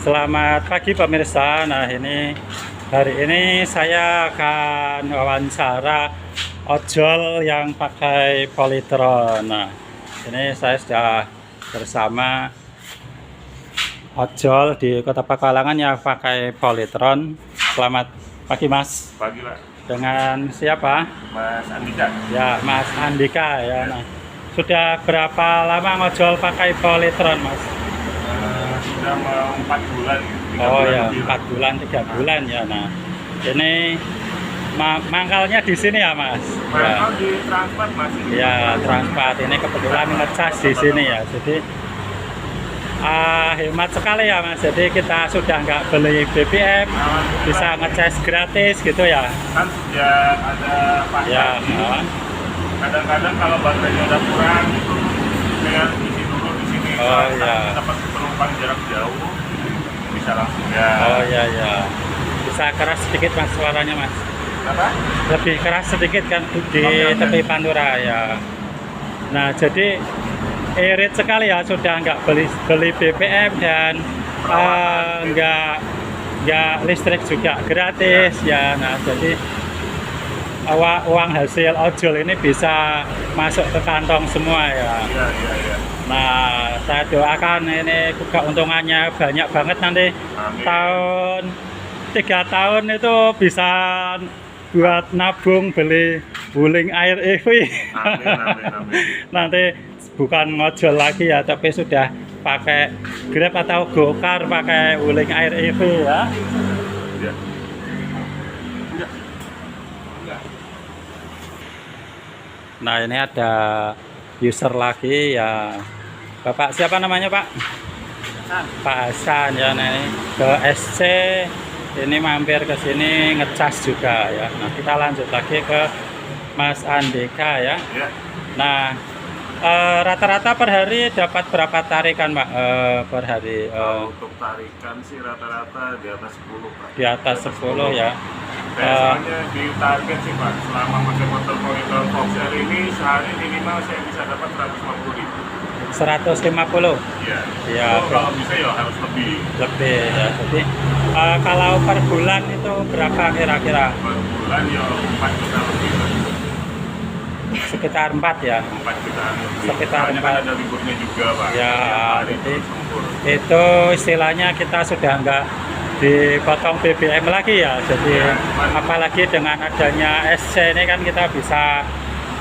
Selamat pagi pemirsa. Nah, hari ini saya akan wawancara ojol yang pakai Polytron. Nah, ini saya sudah bersama ojol di Kota Pekalongan yang pakai Polytron. Selamat pagi, Mas. Pagi, Pak. Dengan siapa? Mas Andika. Ya, Mas Andika ya. Nah, sudah berapa lama ngojol pakai Polytron, Mas? Sudah mau 4 bulan. Oh ya, lebih. 4 bulan, 3 bulan ya. Nah, ini mangkalnya di sini ya, Mas. Mangkal di Transmart, Mas. Ya, Transmart ini kebetulan ngecas di sini ya. Jadi hemat sekali ya, Mas. Jadi kita sudah nggak beli BBM, bisa ngecas gratis gitu ya. Kan sejak ada Ya, pandemi, kadang-kadang kalau baterainya udah kurang gitu, dengan isi dulu di sini. Oh, ya. Dapat penumpang jarak jauh, bisa langsung ya. Oh ya ya. Bisa keras sedikit, Mas, suaranya, Mas. Apa? Lebih keras sedikit kan di tepi Pantura ya. Nah, jadi irit sekali ya, sudah nggak beli BBM dan nggak listrik juga gratis ya. Nah, jadi uang hasil ojol ini bisa masuk ke kantong semua ya. Iya, iya, iya. Nah, saya doakan ini keuntungannya banyak banget nanti. Amin. Tahun 3 tahun itu bisa buat nabung beli wuling air EV. Amin, amin, amin. Nanti bukan ngojol lagi ya, tapi sudah pakai Grab atau Gokar pakai wuling air EV ya. Iya. Nah, ini ada user lagi ya. Bapak siapa namanya, Pak? Pak Hasan ya. Nah, ini ke SC ini mampir ke sini ngecas juga ya. Nah, kita lanjut lagi ke Mas Andika ya. Iya. Nah, rata-rata per hari dapat berapa tarikan, Pak? Per hari Untuk tarikan sih rata-rata di atas 10, Pak. di atas 10 ya. Biasanya di target sih, Pak, selama pakai motor Polytron Foxer ini sehari minimal saya bisa dapat 150.000. 150 Iya. Ya, Kalau bisa ya harus lebih. lebih ya. Jadi kalau per bulan itu berapa kira-kira? Per bulan ya 4 juta lebih, Pak. Sekitar 4 ya. 4 juta lebih. Sekitar Soalnya kan 4. ada liburnya juga, Pak. Ya, Tiap hari jadi sempur. itu istilahnya kita sudah nggak dipotong BBM lagi ya. Jadi Ya, apalagi dengan adanya SC ini kan kita bisa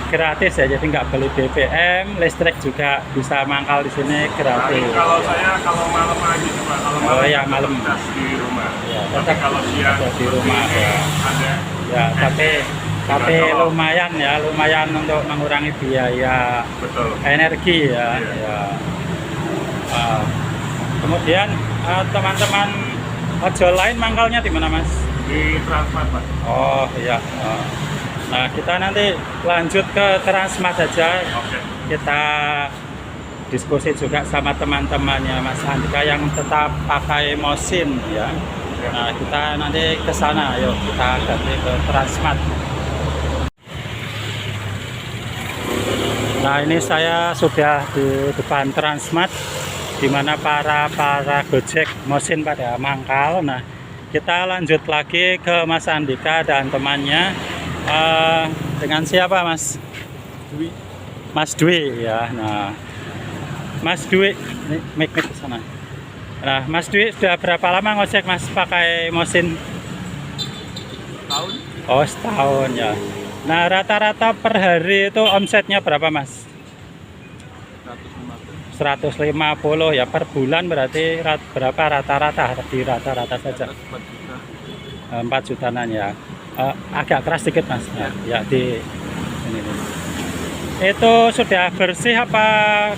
gratis ya. Jadi nggak beli BBM, listrik juga bisa mangkal di sini gratis. Paling kalau saya kalau malam aja sih, Pak. Kalau malam Oh ya, malam. aktivitas di rumah. Ya, Tapi tetap kalau siang ada di rumah, seperti ini ya. ada. Ya, tapi lumayan ya, lumayan untuk mengurangi biaya Betul. energi ya. Iya. Ya. Kemudian teman-teman ojol lain mangkalnya di mana, Mas? Di Transmart, Pak. Oh iya. Nah, kita nanti lanjut ke Transmart aja. Oke. Kita diskusi juga sama teman-temannya Mas Andika yang tetap pakai Mosin ya. Nah, kita nanti ke sana. Ayo kita ganti ke Transmart. Nah, ini saya sudah di depan Transmart di mana para Gojek Mosin pada mangkal. Nah, kita lanjut lagi ke Mas Andika dan temannya. Dengan siapa, Mas? Dwi. Mas Dwi ya. Nah, Mas Dwi, ini mic ke sana. Nah, Mas Dwi sudah berapa lama ngojek, Mas, pakai Mosin? Tahun? Oh, setahun ya. Nah, rata-rata per hari itu omsetnya berapa, Mas? 150. 150 ya per bulan, berarti berapa rata-rata? Di rata-rata saja 4 juta. 4 jutaan ya. Agak keras sedikit, Mas. Nah, ya di ini. Itu sudah bersih apa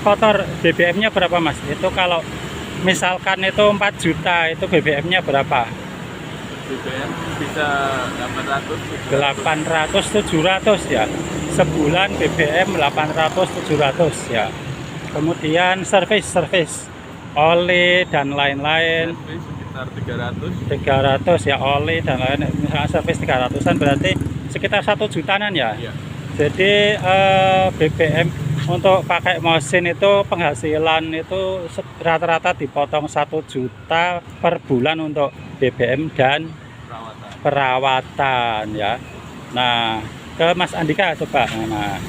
kotor? BBM-nya berapa, Mas? Itu kalau misalkan itu 4 juta, itu BBM-nya berapa? BBM bisa 800. 800 700 ya. Sebulan BBM 800 700 ya. Kemudian servis oli dan lain-lain Sekitar 300. 300 ya, oli dan lain, misalnya servis 300-an berarti sekitar 1 jutaan ya. Iya. Jadi BBM untuk pakai mesin itu penghasilan itu rata-rata dipotong 1 juta per bulan untuk BBM dan perawatan ya. Nah, ke Mas Andika coba.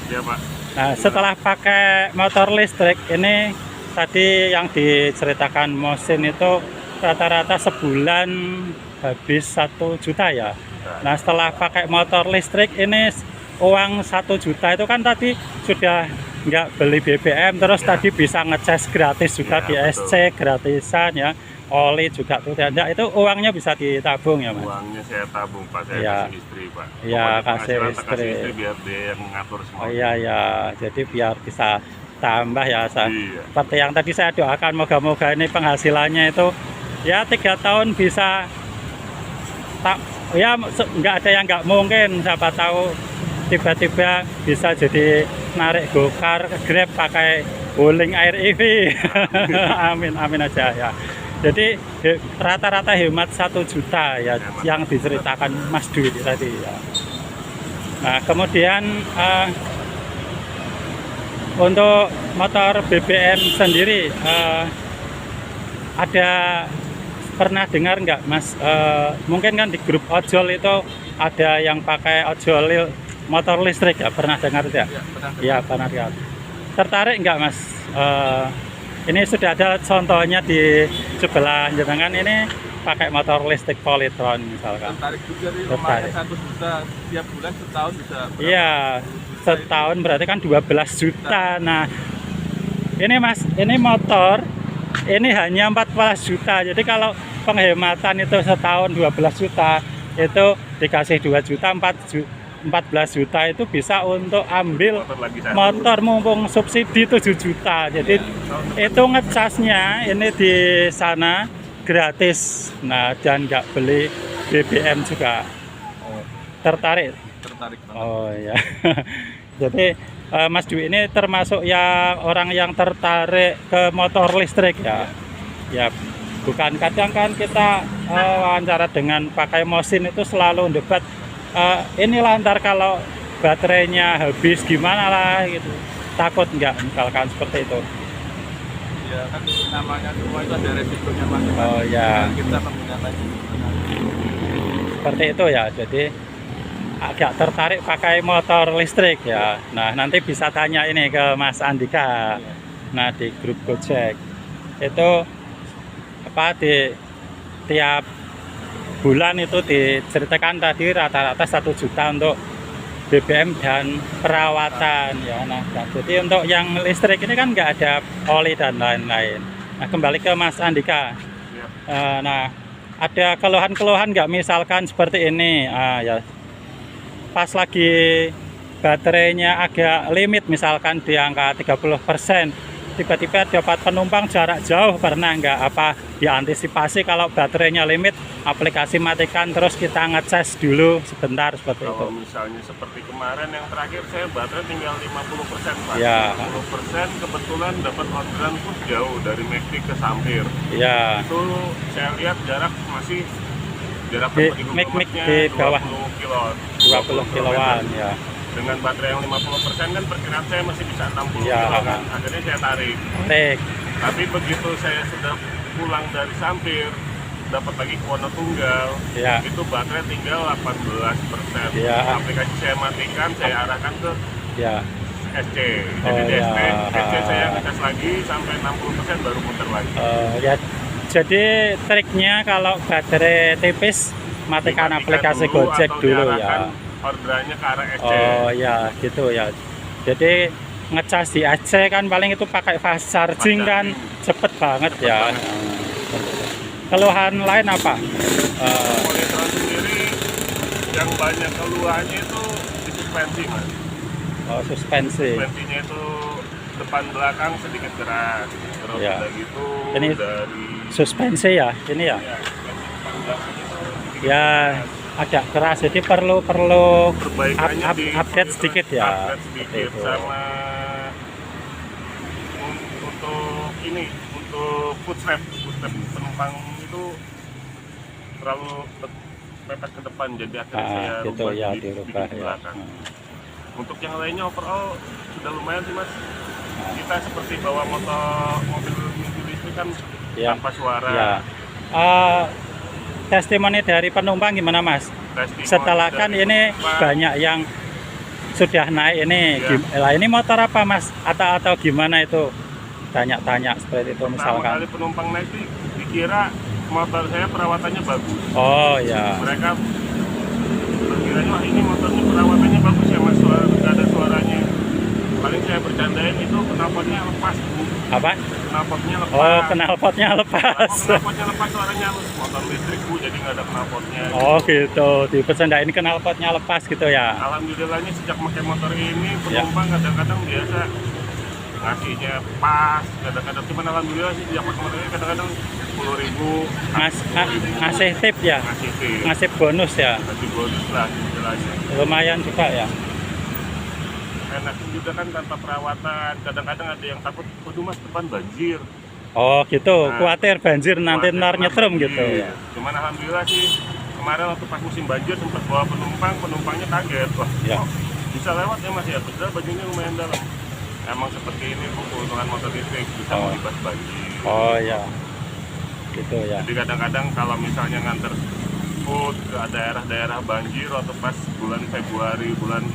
Iya Pak. Nah, setelah pakai motor listrik ini tadi yang diceritakan mesin itu rata-rata sebulan habis 1 juta ya. Nah, setelah pakai motor listrik ini uang 1 juta itu kan tadi sudah nggak beli BBM, terus tadi bisa ngecas gratis juga Ya, di SC gratisan ya, oli juga tuh tidak, itu uangnya bisa ditabung ya Mas? Uangnya saya tabung Pak, saya Iya. kasih istri Pak. Iya, Pokoknya kasih penghasilan tak istri. biar dia yang ngatur semua. Oh iya ya, jadi biar bisa tambah ya. Iya. Seperti yang tadi saya doakan, moga-moga ini penghasilannya itu ya 3 tahun bisa tak ya, nggak ada yang nggak mungkin, siapa tahu tiba-tiba bisa jadi narik gokar, Grab pakai Wuling Air EV. Amin amin aja ya. Jadi rata-rata hemat 1 juta ya, yang diceritakan Mas Dwi tadi ya. Nah, kemudian untuk motor BBM sendiri ada pernah dengar nggak Mas? Mungkin kan di grup ojol itu ada yang pakai ojol motor listrik ya, pernah dengar tidak? Ya, pernah dengar. Tertarik nggak Mas? Ini sudah ada contohnya di sebelah jenengan ini pakai motor listrik Polytron misalkan. Tertarik juga nih, Tertarik. lumayan 1 juta tiap bulan setahun bisa berapa? Iya, setahun berarti kan 12 juta. Nah, ini Mas, ini motor ini hanya 14 juta. Jadi kalau penghematan itu setahun 12 juta, itu dikasih 2 juta, 14 juta itu bisa untuk ambil Motor lagi satu. motor mumpung subsidi 7 juta. Jadi itu ngecasnya ini di sana gratis. Nah, dan nggak beli BBM juga. Tertarik? Tertarik banget. Oh ya. Jadi Mas Dwi ini termasuk yang orang yang tertarik ke motor listrik ya. Ya, bukan, kadang kan kita wawancara dengan pakai mesin itu selalu debat, inilah ntar kalau baterainya habis gimana lah gitu. Takut nggak misalkan seperti itu? Ya kan namanya semua itu ada resikonya masing-masing. Oh ya, Kita menggunakan seperti itu ya. Jadi agak tertarik pakai motor listrik ya. Nah, nanti bisa tanya ini ke Mas Andika. Nah, di grup Gojek itu apa, di tiap bulan itu diceritakan tadi rata-rata 1 juta untuk BBM dan perawatan ya. Nah, jadi untuk yang listrik ini kan nggak ada oli dan lain-lain. Nah, kembali ke Mas Andika. Nah, ada keluhan-keluhan nggak misalkan seperti ini? Ya, pas lagi baterainya agak limit, misalkan di angka 30%, tiba-tiba dapat penumpang jarak jauh, pernah nggak? Apa diantisipasi kalau baterainya limit, aplikasi matikan terus kita ngecas dulu sebentar seperti itu? Kalau misalnya seperti kemarin yang terakhir saya baterai tinggal 50% Pak. Ya. 50% kebetulan dapat orderan pun jauh dari McD ke Sampir. Ya, Itu saya lihat jarak masih jarak Di tempat Mac kilometernya di bawah 20 kilo. 20 kiloan ya. Dengan baterai yang 50% kan perkiraan saya masih bisa 60 Ya. kilo kan. Akhirnya saya tarik. Baik. Tapi begitu saya sudah pulang dari Sampir, dapat lagi ke Wonotunggal, Ya. itu baterai tinggal 18%. Ya. Aplikasi saya matikan, saya arahkan ke Ya. SC. Oh, Jadi di ya. SC saya ngecas lagi sampai 60% baru muter lagi. Ya, jadi triknya kalau baterai tipis matikan aplikasi dulu Gojek atau dulu diarahkan ya. orderannya ke arah SC. Oh ya, gitu ya. Jadi ngecas di AC kan paling itu pakai fast charging Fast kan charging. cepet banget ya. banget. Keluhan lain apa? Polytron sendiri yang banyak keluhannya itu di suspensi Mas. Suspensi. Suspensinya itu depan belakang sedikit keras. Terus Ya. udah gitu Ini dari suspensi ya, ini ya. ya, suspensi depan belakang itu sedikit Ya, keras. agak keras, jadi perlu Perbaikannya di update sedikit ya. update Seperti sedikit itu. sama untuk ini, untuk footstep penumpang itu terlalu mepet ke depan, jadi akhirnya saya Gitu rubah ya, di dirubah di ya. belakang. Untuk yang lainnya overall sudah lumayan sih Mas. kita seperti bawa mobil listrik kan Ya. tanpa suara. Ya. Testimoni dari penumpang gimana Mas? Testimoni Setelah kan dari ini penumpang. banyak yang sudah naik ini, Ya. lah ini motor apa Mas? Atau gimana itu? Tanya-tanya seperti itu Pertama misalkan. kali penumpang naik sih dikira motor saya perawatannya bagus. Oh ya. Mereka berkiranya wah ini motornya perawatannya bagus ya mas, nggak ada suaranya. Paling saya bercandain itu knalpotnya lepas bu. Apa? Knalpotnya lepas. Oh, knalpotnya lepas. Knalpotnya lepas suaranya halus. Motor listrik bu, jadi nggak ada knalpotnya. Oh gitu, di ini knalpotnya lepas gitu ya. Alhamdulillahnya sejak pakai motor ini Ya. penumpang kadang-kadang biasa ngasihnya pas, kadang-kadang cuman alhamdulillah sih sejak pakai motor ini kadang-kadang 10.000 Ngasih tip ya, ngasih tip, ngasih bonus ya. ngasih bonus lah istilahnya. Lumayan juga ya. Enak juga kan tanpa perawatan, kadang-kadang ada yang takut, waduh mas depan banjir. Oh gitu, Nah, khawatir banjir nanti Khawatir ntar kena nyetrum banjir. gitu. Cuman alhamdulillah sih kemarin waktu pas musim banjir sempat bawa penumpangnya kaget, wah Ya. kok bisa lewat ya mas ya, padahal bajunya lumayan dalam. Emang seperti ini bu, keuntungan motor listrik bisa Oh. melibas banjir. Oh ya, gitu ya. Jadi kadang-kadang kalau misalnya nganter food ke daerah-daerah banjir atau pas bulan Februari, bulan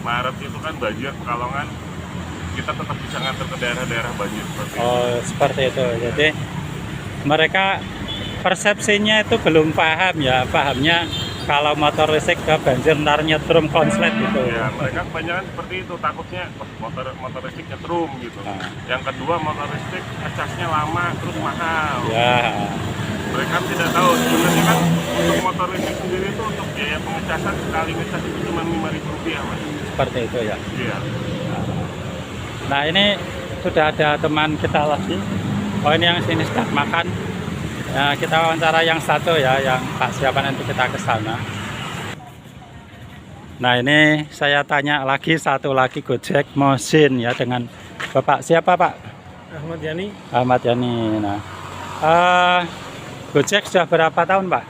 Maret itu kan banjir Pekalongan, kita tetap bisa nganter ke daerah-daerah banjir seperti itu. Oh seperti itu. Jadi mereka persepsinya itu belum paham ya, pahamnya kalau motor listrik ke banjir ntar nyetrum konslet gitu. Ya, mereka kebanyakan seperti itu, takutnya wah, motor listrik nyetrum gitu. Ah. Yang kedua, motor listrik ngecasnya lama terus mahal. Ya, Mereka tidak tahu sebenarnya kan untuk motor listrik sendiri itu untuk biaya pengecasan sekali ngecas itu cuma Rp5.000 mas. seperti itu ya. Iya. Nah ini sudah ada teman kita lagi. Oh ini yang sini sudah makan. Ya, kita wawancara yang satu ya, yang Pak siapa nanti kita ke sana. Nah ini saya tanya lagi satu lagi Gojek Mosin ya dengan Bapak siapa Pak? Ahmad Yani. Ahmad Yani. Nah, Gojek sudah berapa tahun Pak?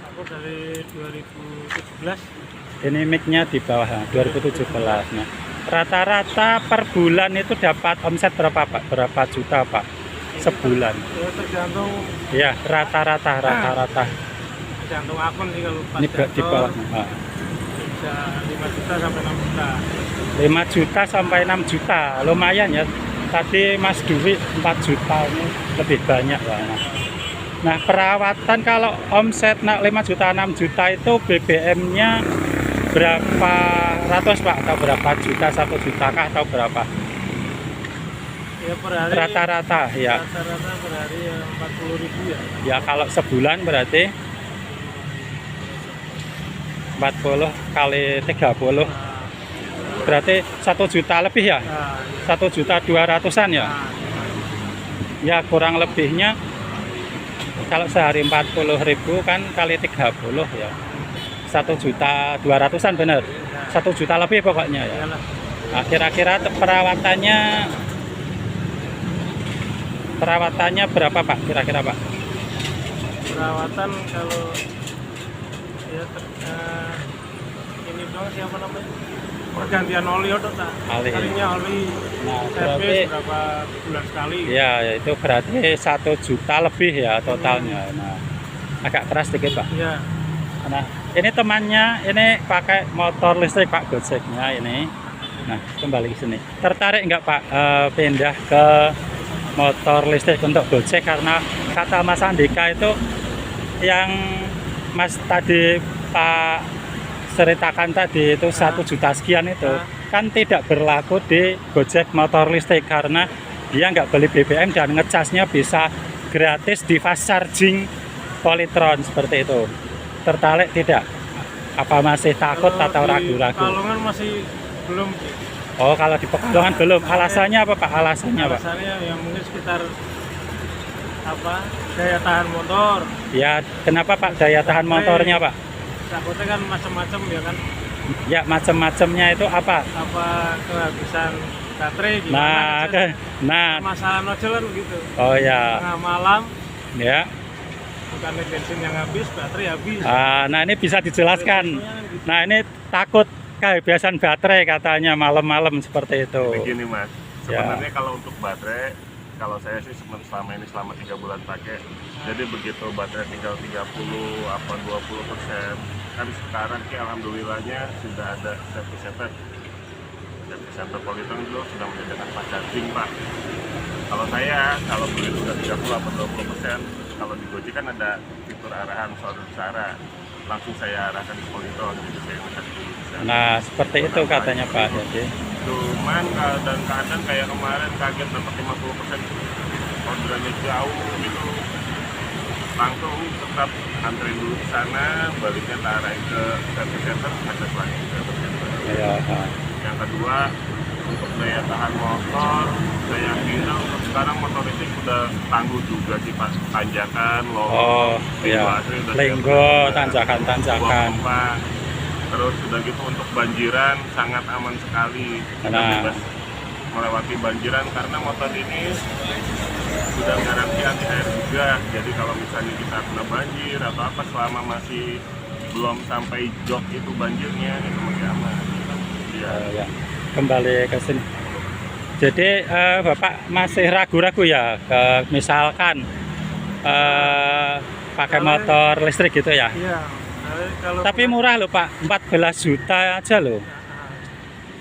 Aku dari 2017. Ini mic-nya di bawah 2017. Nah, rata-rata per bulan itu dapat omset berapa Pak? Berapa juta Pak? Sebulan? Ya tergantung Ya rata-rata. tergantung akun sih, kalau pas Ini di bawah. jatuh bisa 5 juta sampai 6 juta. 5 juta sampai 6 juta, lumayan ya. Tadi Mas Dwi 4 juta, ini lebih banyak lah. Nah perawatan kalau omset 5 juta 6 juta itu BBM-nya berapa ratus Pak? Atau berapa juta, 1 juta kah atau berapa? Ya per hari Rata-rata ya. rata-rata per hari ya 40.000 ya. Ya kalau sebulan berarti 40 kali 30 berarti 1 juta lebih ya? Nah, 1.200.000-an ya? Ya kurang lebihnya kalau sehari 40.000 kan kali 30 ya 1.200.000-an bener? 1 juta lebih pokoknya ya. iyalah. Nah, kira-kira perawatannya berapa Pak? Kira-kira Pak? Perawatan kalau ya ini dong siapa namanya? Pergantian oli atau tak? Oli. Kalinya oli. Nah, Servis berarti berapa bulan sekali? ya itu berarti 1 juta lebih ya totalnya. Nah, agak keras dikit Pak. Iya. Nah, ini temannya ini pakai motor listrik Pak Gojeknya ini. Nah, kembali ke sini. Tertarik nggak Pak pindah ke motor listrik untuk Gojek karena kata Mas Andika itu yang Mas tadi Pak ceritakan tadi itu 1 juta sekian itu kan tidak berlaku di Gojek motor listrik karena dia nggak beli BBM dan ngecasnya bisa gratis di fast charging Polytron seperti itu. Tertarik tidak? Apa masih takut Kalau atau di ragu-ragu? Pekalongan masih belum. Oh kalau di Pekalongan belum. Alasannya apa Pak? Alasannya Pak? Alasannya yang mungkin sekitar apa daya tahan motor. Ya kenapa Pak daya tahan motornya Pak? Takutnya kan macam-macam ya kan. Ya macam-macamnya itu apa? Apa kehabisan baterai gimana? Nah, Masalah nojol kan begitu. oh ya, Tengah malam ya. bukan bensin yang habis, baterai habis. Nah ini bisa dijelaskan. Nah ini takut kebiasaan baterai katanya malam-malam seperti itu. Begini Mas, Ya. sebenarnya kalau untuk baterai, kalau saya sih selama 3 bulan pakai, jadi begitu baterai tinggal 30 apa 20%, kan sekarang sih alhamdulillahnya sudah ada service center Polytron dulu sudah menyediakan fast charging Pak. Kalau kalau begitu sudah 30 apa 20%, kalau di Gojek kan ada fitur arahan saudara, langsung saya arahkan di Polytron, jadi saya ngecas dulu di sana. Nah, seperti itu katanya Pak. Jadi, Cuman kadang-kadang kayak kemarin kaget dapat 50% orderannya jauh gitu, langsung tetap antri dulu di sana, baliknya arahin ke service center, ngecas lagi ke service center. ya, Yang kedua, untuk daya tahan motor, saya kira untuk sekarang motor listrik sudah tangguh juga sih Pak, tanjakan, oh, ya, lenggo, tanjakan-tanjakan. Terus sudah gitu untuk banjiran sangat aman sekali. Kita Nah. bebas melewati banjiran karena motor ini sudah garansi anti air juga. Jadi kalau misalnya kita kena banjir atau apa selama masih belum sampai jok itu banjirnya itu masih aman. Ya. Ya. Kembali ke sini. Jadi Bapak masih ragu-ragu ya, misalkan pakai motor listrik gitu ya. Iya. Kalau Tapi murah loh Pak, 14 juta aja loh.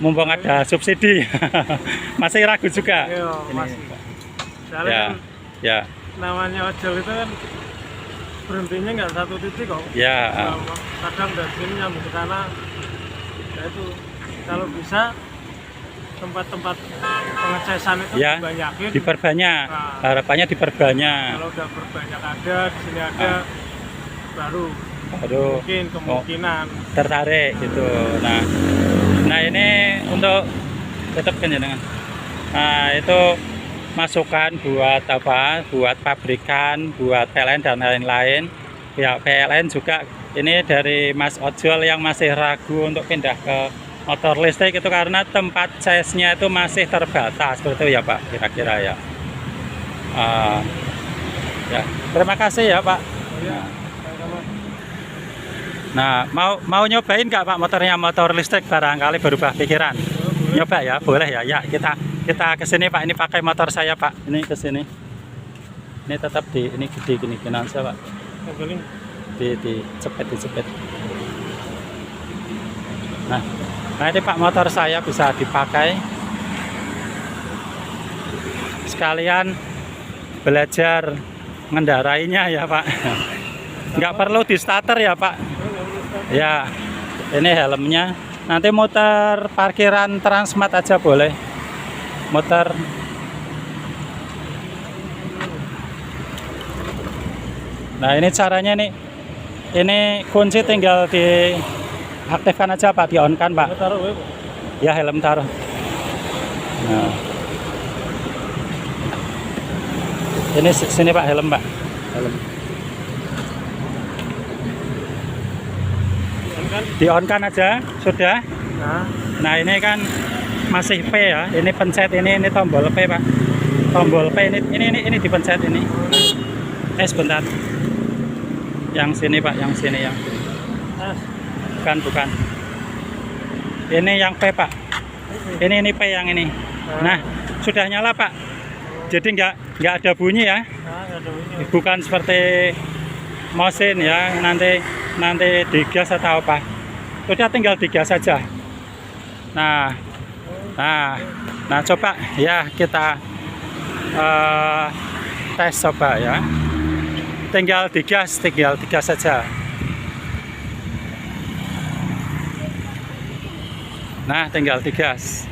Mumpung ada subsidi. Masih ragu juga. Iya, Ini, masih. Pak. Soalnya Ya, kan ya, namanya ojol itu kan berhentinya nggak satu titik kok. ya. Kadang dari sini nyambung ke sana. Ya itu kalau bisa tempat-tempat pengecasan itu Ya, dibanyakin. Diperbanyak. Nah. Harapannya diperbanyak. Kalau udah berbanyak ada di sini ada baru Aduh, mungkin kemungkinan. tertarik gitu. Nah ini untuk tetap dengan. Nah itu masukan buat apa? Buat pabrikan, buat PLN dan lain-lain. Pihak PLN juga ini dari Mas Ojol yang masih ragu untuk pindah ke motor listrik itu karena tempat charge-nya itu masih terbatas, seperti itu ya Pak, kira-kira ya. Ya, terima kasih ya Pak. Ya, sama. Nah, mau nyobain nggak Pak motornya motor listrik barangkali berubah pikiran? Nyoba ya, boleh ya. Ya, kita ke sini Pak. Ini pakai motor saya Pak. Ini ke sini. Ini tetap ini gede gini saja Pak. Ngobrolin. Dicepet. Nah, ini Pak motor saya bisa dipakai. Sekalian belajar mengendarainya ya Pak. Nggak perlu di starter ya Pak. Ya, ini helmnya. Nanti muter parkiran Transmart aja boleh. Muter. Nah ini caranya nih. Ini kunci tinggal diaktifkan aja Pak, di on kan Pak. Taruh ya, Pak. Ya helm taruh. Nah. Ini sini Pak helm Pak. Helm. Kan? Di on kan aja sudah. Nah, Nah ini kan masih P ya. Ini pencet ini tombol P Pak. Tombol P ini dipencet ini. Sebentar. Yang sini Pak, yang sini yang. Bukan. Ini yang P Pak. Ini P yang ini. Nah sudah nyala Pak. Jadi nggak ada bunyi ya. ada bunyi. Bukan seperti mesin ya nanti digas atau apa. Udah tinggal digas saja. Nah coba ya kita tes coba ya. Tinggal digas saja. Nah, tinggal digas.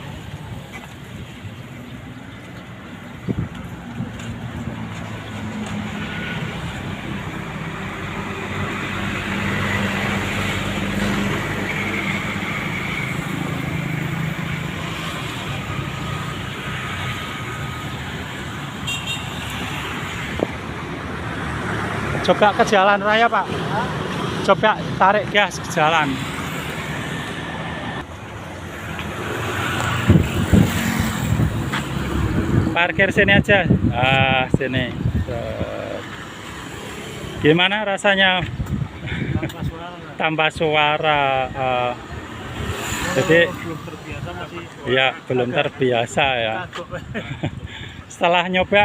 Coba ke jalan raya Pak. Coba tarik gas ke jalan. Parkir sini aja. Sini. Gimana rasanya? Tanpa suara. Tambah suara. Jadi belum terbiasa masih ya belum terbiasa ya. kagok. Setelah nyoba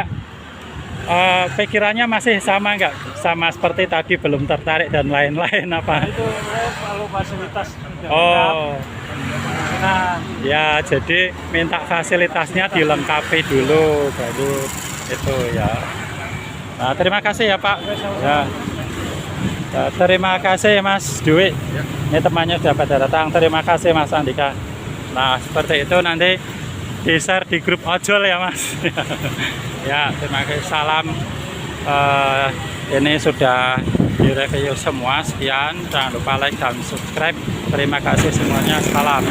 pikirannya masih sama nggak? Sama seperti tadi belum tertarik dan lain-lain Nah, apa? itu kalau fasilitas sudah lengkap, Oh, nah ya jadi minta fasilitasnya dilengkapi dulu baru itu ya. Nah, terima kasih ya Pak. Ya. Ya, terima kasih Mas Dwi. Ini temannya sudah pada datang. Terima kasih Mas Andika. Nah, seperti itu nanti di-share di grup ojol ya Mas. Ya, terima kasih. Salam. Ini sudah direview semua. Sekian. Jangan lupa like dan subscribe. Terima kasih semuanya. Salam.